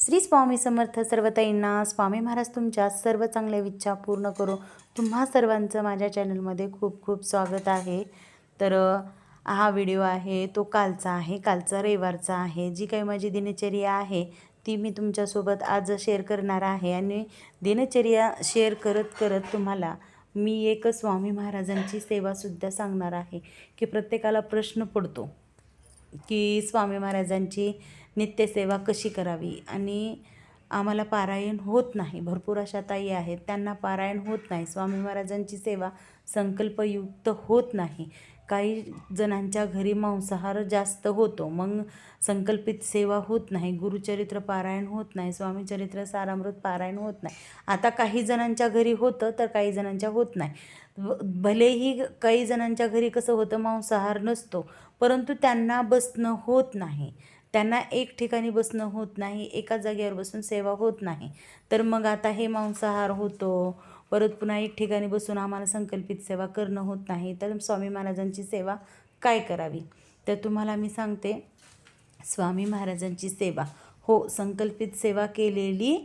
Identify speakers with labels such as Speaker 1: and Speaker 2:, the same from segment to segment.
Speaker 1: श्री स्वामी समर्थ. सर्व ताईंना स्वामी महाराज तुमच्या सर्व चांगल्या इच्छा पूर्ण करो. तुम्हा सर्वांचं माझ्या चॅनलमध्ये खूप खूप स्वागत आहे. तर हा व्हिडिओ आहे तो कालचा रविवारचा आहे. जी काही माझी दिनचर्या आहे ती मी तुमच्यासोबत आज शेअर करणार आहे. आणि दिनचर्या शेअर करत करत तुम्हाला मी एक स्वामी महाराजांची सेवासुद्धा सांगणार आहे की प्रत्येकाला प्रश्न पडतो की स्वामी महाराजांची नित्यसेवा कशी करावी. आणि आम्हाला पारायण होत नाही. भरपूर अशा ताई आहेत त्यांना पारायण होत नाही. स्वामी महाराजांची सेवा संकल्पयुक्त होत नाही. काही जणांच्या घरी मांसाहार जास्त होतो, मग संकल्पित सेवा होत नाही. गुरुचरित्र पारायण होत नाही. स्वामीचरित्र सारामृत पारायण होत नाही. आता काही जणांच्या घरी होतं तर काही जणांच्या होत नाही. भलेही काही जणांच्या घरी कसं होतं, मांसाहार नसतो परंतु त्यांना बसणं होत नाही. त्यांना एक ठिकाणी बसणं होत नाही, एका जागेवर बसून सेवा होत नाही. तर मग आता हे मांसाहार होतो, परत पुन्हा एक ठिकाणी बसून आम्हाला संकल्पित सेवा करणं होत नाही. तर स्वामी महाराजांची सेवा काय करावी, तर तुम्हाला मी सांगते. स्वामी महाराजांची सेवा हो, संकल्पित सेवा केलेली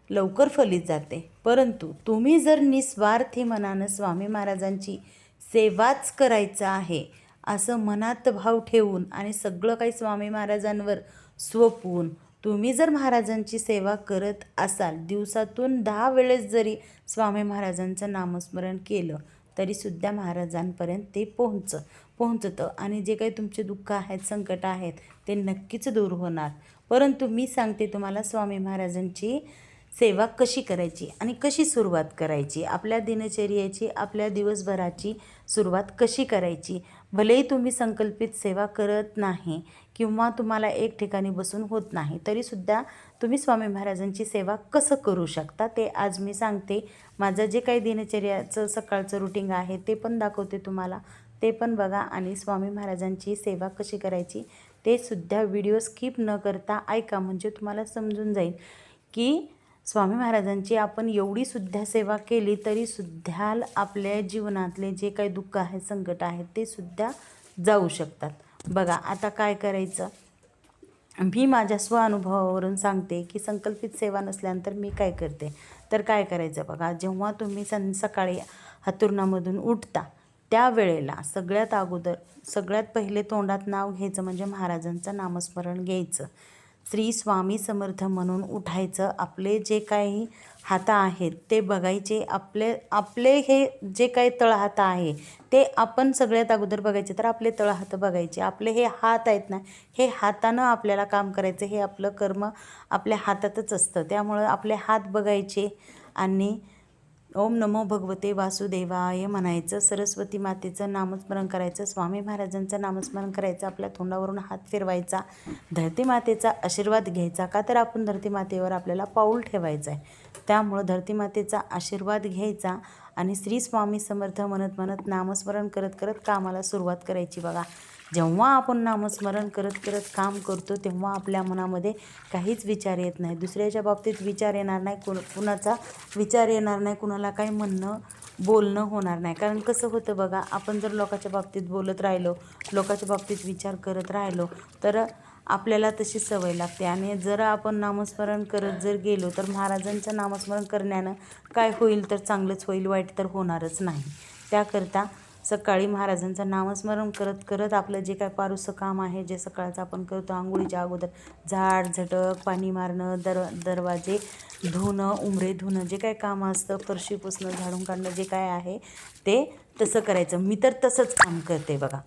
Speaker 1: लवकर फलित जाते. परंतु तुम्ही जर निस्वार्थी मनानं स्वामी महाराजांची सेवाच करायचं आहे असं मनात भाव ठेवून आणि सगळं काही स्वामी महाराजांवर सोपवून तुम्ही जर महाराजांची सेवा करत असाल, दिवसातून 10 वेळेस जरी स्वामी महाराजांचं नामस्मरण केलं तरीसुद्धा महाराजांपर्यंत ते पोहोचतं. आणि जे काही तुमचे दुःख आहेत, संकट आहेत ते नक्कीच दूर होणार. परंतु मी सांगते तुम्हाला स्वामी महाराजांची सेवा कशी करायची आणि कशी सुरुवात करायची, आपल्या दिनचर्येची, आपल्या दिवसभराची सुरुवात कशी करायची. भलेही तुम्ही संकल्पित सेवा करत नाही किंवा तुम्हाला एक ठिकाणी बसून होत नाही तरीसुद्धा तुम्ही स्वामी महाराजांची सेवा कसं करू शकता ते आज मी सांगते. माझं जे काही दिनचर्याचं सकाळचं रुटीन आहे ते पण दाखवते तुम्हाला, ते पण बघा. आणि स्वामी महाराजांची सेवा कशी करायची ते सुद्धा व्हिडिओ स्किप न करता ऐका, म्हणजे तुम्हाला समजून जाईल की स्वामी महाराजांची आपण एवढीसुद्धा सेवा केली तरीसुद्धा आपल्या जीवनातले जे काही दुःख आहेत, संकट आहेत ते सुद्धा जाऊ शकतात. बघा आता काय करायचं, मी माझ्या स्वानुभवावरून सांगते की संकल्पित सेवा नसल्यानंतर मी काय करते. तर काय करायचं बघा, जेव्हा तुम्ही सकाळी हातुरणामधून उठता त्यावेळेला सगळ्यात पहिले तोंडात नाव घ्यायचं, म्हणजे महाराजांचं नामस्मरण घ्यायचं. श्री स्वामी समर्थ म्हणून उठायचं. आपले जे काही हात आहेत ते बघायचे. आपले हे जे काही तळहात आहे ते आपण सगळ्यात अगोदर बघायचे. तर आपले तळहात बघायचे. आपले हे हात आहेत ना, हे हातानं आपल्याला काम करायचं. हे आपलं कर्म आपल्या हातातच असतं. त्यामुळं आपले हात बघायचे आणि ओम नमो भगवते वासुदेवाय म्हणायचं. सरस्वती मातेचं नामस्मरण करायचं. स्वामी महाराजांचं नामस्मरण करायचं. आपल्या तोंडावरून हात फिरवायचा. धरती मातेचा आशीर्वाद घ्यायचा. का तर आपण धरती मातेवर आपल्याला पाऊल ठेवायचं आहे. त्यामुळं धरती मातेचा आशीर्वाद घ्यायचा आणि श्री स्वामी समर्थ म्हणत म्हणत नामस्मरण करत करत कामाला सुरुवात करायची. बघा, जेव्हा आपण नामस्मरण करत करत काम करतो तेव्हा आपल्या मनामध्ये काहीच विचार येत नाही. दुसऱ्याच्या बाबतीत विचार येणार नाही, कुणाचा विचार येणार नाही, कुणाला काही बोलणं होणार नाही. कारण कसं होतं बघा, आपण जर लोकांच्या बाबतीत बोलत राहिलो, लोकांच्या बाबतीत विचार करत राहिलो तर आपल्याला तशी सवय लागते. आणि जर आपण नामस्मरण करत जर गेलो तर महाराजांचं नामस्मरण करण्यानं काय होईल, तर चांगलंच होईल, वाईट तर होणारच नाही. त्याकरता सकाळी महाराजांचं नामस्मरण करत करत आपलं जे काय पारुसं काम आहे, जे सकाळचं आपण करतो, आंघोळीच्या अगोदर झाड झटक, पाणी मारणं, दरवाजे धुणं, उंबरे धुणं, जे काय काम असतं, फरशी पुसणं, झाडून काढणं, जे काय आहे ते तसं करायचं. मी तर तसंच काम करते बघा.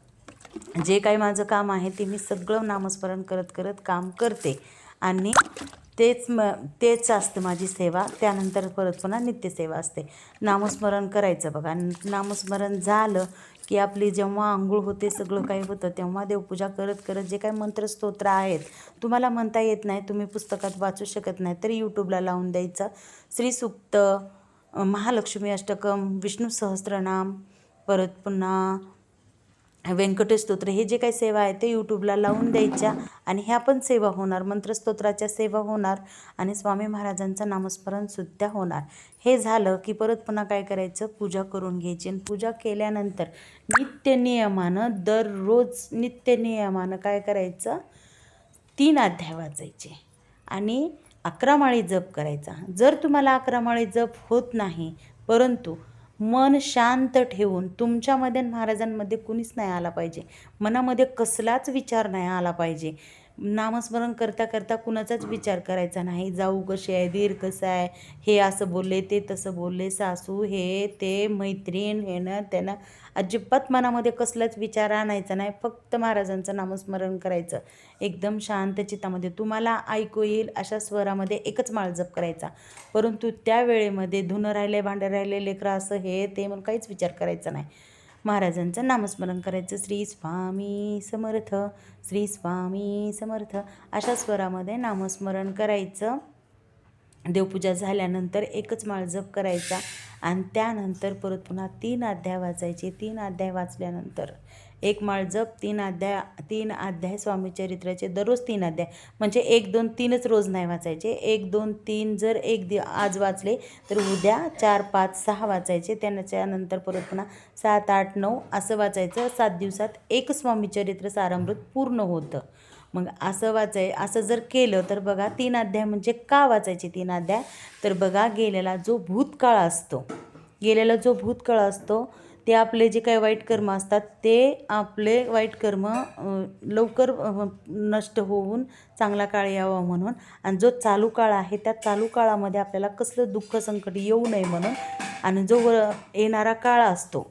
Speaker 1: जे काही माझं काम आहे ते मी सगळं नामस्मरण करत करत काम करते. आणि तेच असतं माझी सेवा. त्यानंतर परत पुन्हा नित्यसेवा असते. नामस्मरण करायचं बघा. नामस्मरण झालं की आपली जेव्हा आंघोळ होते, सगळं काही होतं, तेव्हा देवपूजा करत करत जे काही मंत्रस्तोत्र आहेत, तुम्हाला म्हणता येत नाही, तुम्ही पुस्तकात वाचू शकत नाही, तर यूट्यूबला लावून द्यायचं. श्रीसूक्त, महालक्ष्मी अष्टकम, विष्णू सहस्त्रनाम, परत पुन्हा व्यंकटेश स्तोत्र, हे जे काही सेवा आहे ते यूट्यूबला लावून द्यायच्या. आणि ह्या पण सेवा होणार, मंत्रस्तोत्राच्या सेवा होणार आणि स्वामी महाराजांचं नामस्मरणसुद्धा होणार. हे झालं की परत पुन्हा काय करायचं, पूजा करून घ्यायची. आणि पूजा केल्यानंतर दररोज नित्यनियमानं काय करायचं, 3 अध्याय वाचायचे. आणि 11 माळी जप करायचा. जर तुम्हाला 11 माळी जप होत नाही, परंतु मन शांत ठेवून तुमच्यामध्ये आणि महाराजांमध्ये कुणीच नाही आला पाहिजे, मनामध्ये कसलाच विचार नाही आला पाहिजे. नामस्मरण करता करता कुणाचाच विचार करायचा नाही. जाऊ कशी आहे, दीर कसं आहे, हे असं बोलले, ते तसं बोलले, सासू हे ते, मैत्रीण हे ना त्यानं, अजिबात मनामध्ये कसलाच विचार आणायचा नाही. फक्त महाराजांचं नामस्मरण करायचं एकदम शांत चित्तामध्ये. तुम्हाला ऐकू येईल अशा स्वरामध्ये एकच माळ जप करायचा. परंतु त्या वेळेमध्ये धुणं राहिले, भांडे राहिले, लेकरं असं हे ते म्हणून काहीच विचार करायचा नाही. महाराजांचं नामस्मरण करायचं. श्री स्वामी समर्थ, श्री स्वामी समर्थ अशा स्वरामध्ये नामस्मरण करायचं. देवपूजा झाल्यानंतर एकच माळ जप करायचा आणि त्यानंतर परत पुन्हा 3 अध्याय वाचायचे. 3 अध्याय वाचल्यानंतर एक माळ जप, 3 अध्याय स्वामी चरित्राचे, दररोज 3 अध्याय, म्हणजे 1, 2, 3च रोज नाही वाचायचे. 1, 2, 3 जर आज वाचले तर उद्या 4, 5, 6 वाचायचे. त्यानंतर परत पुन्हा 7, 8, 9 असं वाचायचं. 7 दिवसात एक स्वामी चरित्र सारामृत पूर्ण होतं. मग असं जर केलं तर बघा 3 अध्याय म्हणजे का वाचायचे 3 अध्याय, तर बघा गेलेला जो भूतकाळ असतो ते आपले जे काही वाईट कर्म असतात ते आपले वाईट कर्म लवकर नष्ट होऊन चांगला काळ यावा म्हणून, आणि जो चालू काळ आहे त्या चालू काळामध्ये आपल्याला कसलं दुःख संकट येऊ नये म्हणून, आणि जो येणारा काळ असतो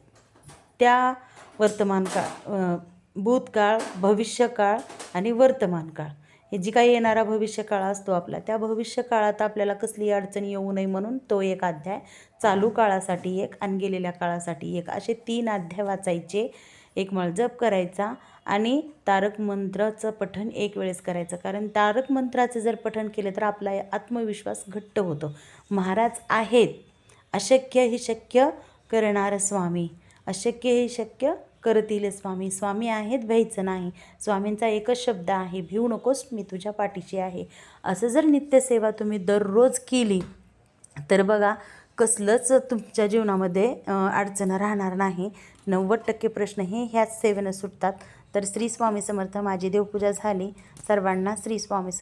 Speaker 1: त्या वर्तमान काळ, भूतकाळ, भविष्यकाळ आणि वर्तमान काळ, हे जी काही येणारा भविष्यकाळ असतो आपला, त्या भविष्यकाळात आपल्याला कसली अडचण येऊ नये म्हणून तो एक अध्याय, चालू काळासाठी एक आणि गेलेल्या काळासाठी एक, असे 3 अध्याय वाचायचे. एक माळ जप करायचा आणि तारक मंत्राचं पठण एक वेळेस करायचं. कारण तारक मंत्राचं जर पठण केलं तर आपला आत्मविश्वास घट्ट होतो. महाराज आहेत, अशक्य ही शक्य करणार स्वामी, अशक्य ही शक्य करतील स्वामी. स्वामी आहेत, भ्यायचं नाही. स्वामींचा एकच शब्द आहे, भिवू नकोस, मी तुझ्या पाठीशी आहे. असं जर नित्यसेवा तुम्ही दररोज केली तर बघा कसलंच तुमच्या जीवनामध्ये अडचण राहणार नाही. 90% प्रश्न हे ह्याच सेवेनं सुटतात. तर श्री स्वामी समर्थ. माझी देवपूजा झाली. सर्वांना श्री स्वामी